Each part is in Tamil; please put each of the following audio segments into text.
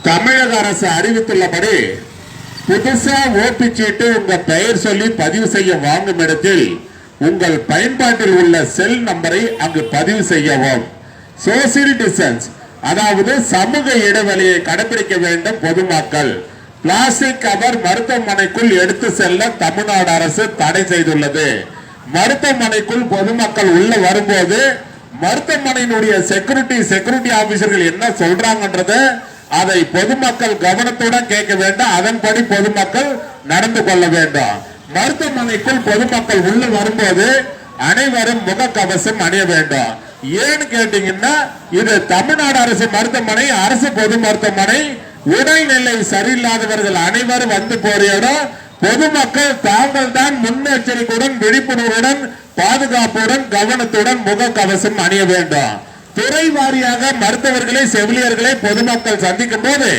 தமிழக அரசு அறிவித்துள்ளபடி புதுசா ஓட்டுச்சீட்டு உங்க பெயர் சொல்லி பதிவு செய்ய வாங்கும் இடத்தில் உங்கள் பயன்பாட்டில் உள்ள செல் நம்பரை அங்கு பதிவு செய்யவும். சோசியல் டிஸ்டன்ஸ் அதாவது சமூக இடைவெளியை கடைபிடிக்க வேண்டும். பொதுமக்கள் பிளாஸ்டிக் கவர் மருத்துவமனைக்குள் எடுத்து செல்ல தமிழ்நாடு அரசு தடை செய்துள்ளது. மருத்துவமனைக்குள் பொதுமக்கள் உள்ள வரும்போது மருத்துவமனையினுடைய செக்யூரிட்டி ஆபீசர்கள் என்ன சொல்றாங்கன்றது அதை பொதுமக்கள் கவனத்துடன் கேட்க வேண்டும். அதன்படி பொதுமக்கள் நடந்து கொள்ள வேண்டும். மருத்துவமனைக்குள் பொதுமக்கள் உள்ள வரும்போது அனைவரும் முகக்கவசம் அணிய வேண்டும். ஏன்னு கேட்டீங்கன்னா இது தமிழ்நாடு அரசு மருத்துவமனை, அரசு பொது மருத்துவமனை. உடல்நிலை சரியில்லாதவர்கள் அனைவரும் வந்து போற இடம். பொதுமக்கள் தாங்கள் தான் முன்னெச்சரிக்கையுடன் விழிப்புணர்வுடன் பாதுகாப்புடன் கவனத்துடன் முகக்கவசம் அணிய வேண்டும். துறை வாரியாக மருத்துவர்களை செவிலியர்களை பொதுமக்கள் சந்திக்கும் போது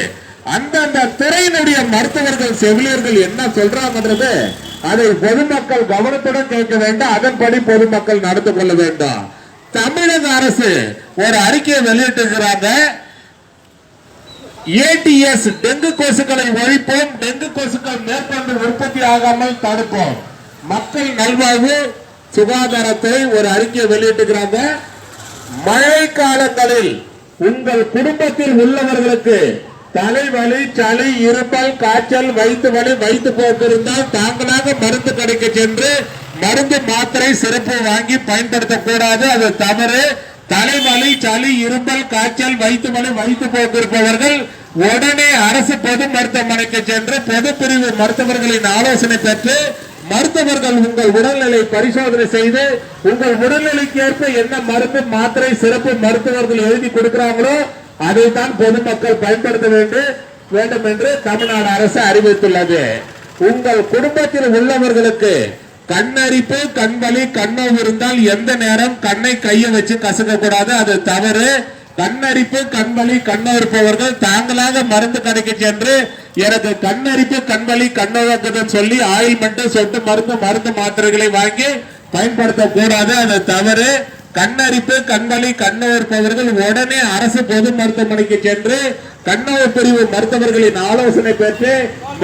அந்தந்த துறையினுடைய மருத்துவர்கள் செவிலியர்கள் என்ன சொல்றாங்கன்றது அதை பொதுமக்கள் கவனத்துடன் கேட்க வேண்டும். அதன்படி பொதுமக்கள் நடந்து கொள்ள வேண்டும். தமிழக அரசு ஒரு அறிக்கையை வெளியிட்டிருக்கிறாங்க. ஏடிஎஸ் டெங்கு கொசுக்களை ஒழிப்போம், டெங்கு கொசுக்கள் மேற்கொண்டு உற்பத்தி ஆகாமல் தடுப்போம். மக்கள் நல்வாழ்வு சுகாதாரத்தை ஒரு அறிக்கையை வெளியிட்டிருக்கிறாங்க. மழை காலங்களில் உங்கள் குடும்பத்தில் உள்ளவர்களுக்கு தலைவலி, சளி, இருமல், காய்ச்சல், வயிற்று வலி, வயிற்று போக்கு இருந்தால் தாங்களாக மருந்து கடைக்கு சென்று மருந்து மாத்திரை சிறப்பு வாங்கி பயன்படுத்தக்கூடாது. அது தவறு. தலைவலி, சளி, இருமல், காய்ச்சல், வயிற்று வலி, வயிற்று போக்கு இருப்பவர்கள் உடனே அரசு பொது மருத்துவமனைக்கு சென்று பொது பிரிவு மருத்துவர்களின் ஆலோசனை பெற்று மருத்துவர்கள் உங்கள் உடல்நிலை பரிசோதனை செய்து உங்கள் உடல்நிலைக்கு ஏற்ப என்ன மருந்து மாத்திரை சிறப்பு மருத்துவர்கள் எழுதி கொடுக்கிறாங்களோ அதை தான் பொதுமக்கள் பயன்படுத்த வேண்டும் என்று தமிழ்நாடு அரசு அறிவித்துள்ளது. உங்கள் குடும்பத்தில் உள்ளவர்களுக்கு கண்ணரிப்பு, கண்வலி, கண்ணோவு இருந்தால் எந்த நேரம் கண்ணை கையை வச்சு கசக்க கூடாது. அது தவறு. கண்ணரிப்பு, கண்வலி, கண்ணோ இருப்பவர்கள் தாங்களாக மருந்து கடைக்கு சென்று எனக்கு கண்ணரிப்பு, கண்வலி, கண்ணோக்குதுன்னு சொல்லி ஆயில்மெண்ட், சொட்டு மருந்து மாத்திரைகளை வாங்கி பயன்படுத்த கூடாது. அது தவறு. கண்ணரிப்பு, கண்வலி, கண்ணோ இருப்பவர்கள் உடனே அரசு பொது மருத்துவமனைக்கு சென்று கண்ணோவு பிரிவு மருத்துவர்களின் ஆலோசனை பெற்று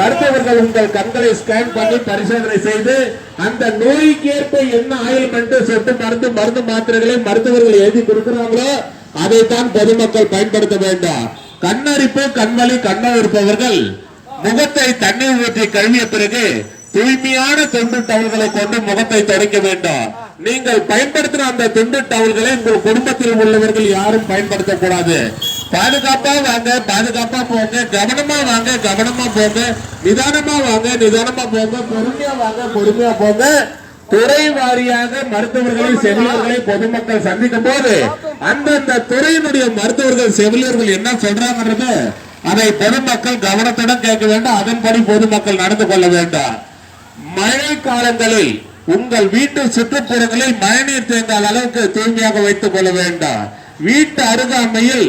மருத்துவர்கள் உங்கள் கண்களை ஸ்கேன் பண்ணி பரிசோதனை செய்து அந்த நோய்க்கு ஏற்ப என்ன ஆயில்மெண்ட், சொட்டு மருந்து மாத்திரைகளை மருத்துவர்கள் எழுதி கொடுக்கிறாங்களோ அதைத்தான் பொதுமக்கள் பயன்படுத்த வேண்டும். கண்ணரிப்பு, கண்வலி, கண்ணோ இருப்பவர்கள் முகத்தை தண்ணீர் ஊற்றி கழுவிய பிறகு தூய்மையான துண்டு டவல்களை கொண்டு முகத்தை துடைக்க வேண்டும். நீங்கள் பயன்படுத்தின அந்த துண்டு டவல்களை உங்கள் குடும்பத்தில் உள்ளவர்கள் யாரும் பயன்படுத்தக்கூடாது. பாதுகாப்பா வாங்க, பாதுகாப்பா போங்க, கவனமா வாங்க, கவனமா போங்க, நிதானமா வாங்க, நிதானமா போங்க, பொறுமையா வாங்க, பொறுமையா போங்க. துறை வாரியாக மருத்துவர்களை செவிலியர்களை பொதுமக்கள் சந்திக்கும் போது அந்தந்த துறையினுடைய மருத்துவர்கள் செவிலியர்கள் என்ன சொல்றாங்கன்றது அதை பொதுமக்கள் கவனத்துடன் கேட்க வேண்டும். அதன்படி பொதுமக்கள் நடந்து கொள்ள வேண்டும். மழை காலங்களில் உங்கள் வீட்டு சுற்றுப்புறங்களில் மழைநீர் தேங்காத அளவுக்கு தூய்மையாக வைத்துக் கொள்ள வேண்டும். வீட்டு அருகாமையில்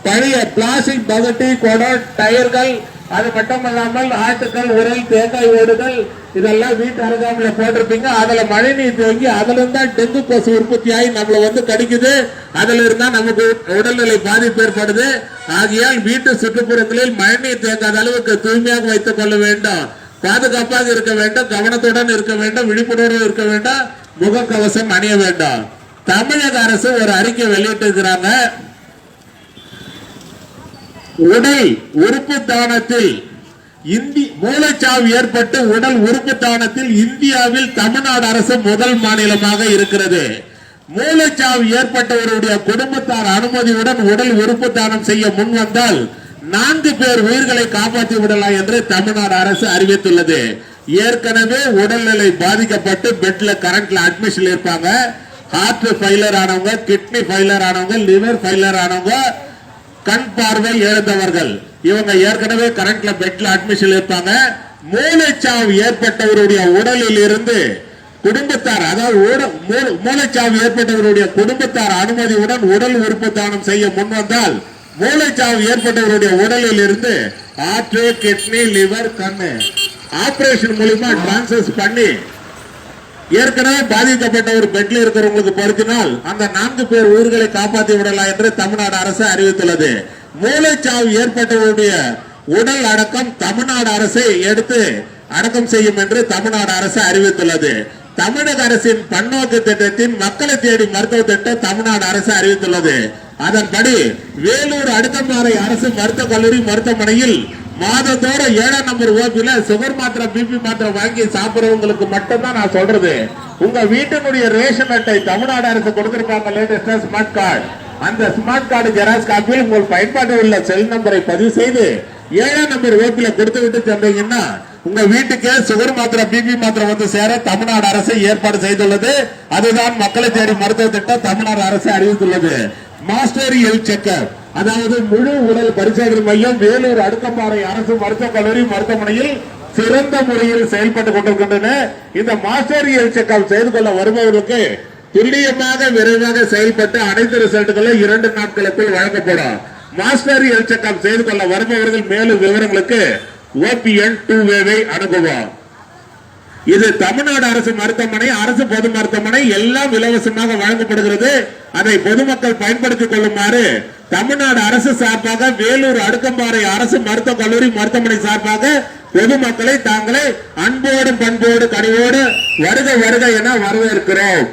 பழைய பிளாஸ்டிக் பகட்டி, குடம், டயர்கள், அது மட்டுமல்லாமல் ஆட்டுக்கள், உரல், தேங்காய் ஓடுகள் இதெல்லாம் வீட்டு அருகாமையில் போட்டிருப்பீங்க. அதுல மழை நீர் தேங்கி அதுல இருந்தா டெங்கு கொசு உற்பத்தி ஆகி நம்மள வந்து கடிக்குது. அதுல இருந்தா நமக்கு உடல்நிலை பாதிப்பு ஏற்படுது. ஆகையால் வீட்டு சுற்றுப்புறங்களில் மழைநீர் தேங்காத அளவுக்கு தூய்மையாக வைத்துக் கொள்ள வேண்டும். பாதுகாப்பாக இருக்க வேண்டும், கவனத்துடன் இருக்க வேண்டும், விழிப்புணர்வு இருக்க வேண்டும், முகக்கவசம் அணிய வேண்டும். தமிழக அரசு ஒரு அறிக்கை வெளியிட்டிருக்கிறாங்க. உடல் உறுப்பு தானத்தில் மூளைச்சாவு ஏற்பட்டு உடல் உறுப்பு தானத்தில் இந்தியாவில் தமிழ்நாடு அரசு முதல் மாநிலமாக இருக்கிறது. மூளைச்சாவு ஏற்பட்டவருடைய குடும்பத்தார் அனுமதியுடன் உடல் உறுப்பு தானம் செய்ய முன் வந்தால் 4 பேர் உயிர்களை காப்பாற்றி விடலாம் என்று தமிழ்நாடு அரசு அறிவித்துள்ளது. ஏற்கனவே உடல்நிலை பாதிக்கப்பட்டு பெட்ல கரண்ட்ல அட்மிஷன் இருப்பாங்க. ஹார்ட் ஃபெயிலியர் ஆனவங்க, கிட்னி ஃபெயிலியர் ஆனவங்க, லிவர் ஃபெயிலியர் ஆனவங்க, கண் பார்வை இழந்தவர்கள் இவங்க ஏற்கனவே கரண்ட்ல பெட்ல அட்மிஷன் இருப்பாங்க. மூளைச்சாவு ஏற்பட்டவருடைய உடலில் இருந்து குடும்பத்தார், அதாவது மூளைச்சாவு ஏற்பட்டவருடைய குடும்பத்தார் அனுமதியுடன் உடல் உறுப்பு தானம் செய்ய முன் வந்தால் மூளைச்சாவு ஏற்பட்டவருடைய உடலில் இருந்து ஹார்ட், கிட்னி, லிவர், கண்ணு ஆபரேஷன் மூலமா டிரான்ஸ்ஃபர் பண்ணி ஏற்கனவே பாதிக்கப்பட்ட ஒரு பெட்ல இருக்கிறவங்களுக்கு பொருத்தினால் அந்த 4 பேர் உயிர்களை காப்பாற்றி விடலாம் என்று தமிழ்நாடு அரசு அறிவித்துள்ளது. மூளைச்சாவு ஏற்பட்டவருடைய உடல் அடக்கம் தமிழ்நாடு அரசை எடுத்து அடக்கம் செய்யும் என்று தமிழ்நாடு அரசு அறிவித்துள்ளது. தமிழக அரசின் பன்னோக்கு திட்டத்தின் மக்களை தேடி மருத்துவ திட்டம் தமிழ்நாடு அரசு அறிவித்துள்ளது. அதன்படி வேலூர் அடுக்கம்பாறை அரசு மருத்துவக் கல்லூரி மருத்துவமனையில் மாதத்தோறும் 7ஆம் நம்பர் ஓபில சுகர் மாத்திரை பிபி மாத்திரை வாங்கி சாப்பிடுறவங்களுக்கு மட்டும்தான் நான் சொல்றது. உங்க வீட்டினுடைய ரேஷன் அட்டை தமிழ்நாடு அரசு கொடுத்திருக்காங்க லேட்டஸ்டா ஸ்மார்ட் கார்டு. அந்த ஸ்மார்ட் கார்டு ஜெராக்ஸ் காப்பியில் உங்கள் பயன்பாட்டில் உள்ள செல் நம்பரை பதிவு செய்து 7ஆம் நம்பர் ஓபில கொடுத்து விட்டு சென்றீங்கன்னா உங்க வீட்டுக்கு சுகர் மாத்திரை பிபி மாத்திரை வந்து சேர தமிழ்நாடு அரசு ஏற்பாடு செய்துள்ளது. அதுதான் மக்களை தேடி மருத்துவ திட்டம் தமிழ்நாடு அரசு அறிவித்துள்ளது. மாஸ்டர் ஹெல்த் செக்அப், அதாவது முழு உடல் பரிசோதனை மையம் வேலூர் அடுக்கம்பாறை அரசு மருத்துவக் கல்லூரி மருத்துவமனையில் சிறந்த முறையில் செயல்பட்டுக் கொண்டிருக்கின்றன. இந்த மாஸ்டர் ஹெல்த் செக்அப் செய்து கொள்ள வருபவர்களுக்கு துல்லியமாக விரைவாக செயல்பட்டு அனைத்து ரிசல்ட்டுகளும் 2 நாட்களுக்குள் வழங்கப்படும். மாஸ்டர் ஹெல்த் செக்அப் செய்து கொள்ள வருபவர்கள் மேலும் விவரங்களுக்கு OPN 2 அணுகுவோம். இது தமிழ்நாடு அரசு மருத்துவமனை, அரசு பொது மருத்துவமனை எல்லாம் இலவசமாக வழங்கப்படுகிறது. அதை பொதுமக்கள் பயன்படுத்திக் கொள்ளுமாறு தமிழ்நாடு அரசு சார்பாக வேலூர் அடுக்கம்பாறை அரசு மருத்துவக் கல்லூரி மருத்துவமனை சார்பாக பொதுமக்களை தாங்களே அன்போடு பண்போடு கனிவோடு வருக வருக என வரவேற்கிறோம்.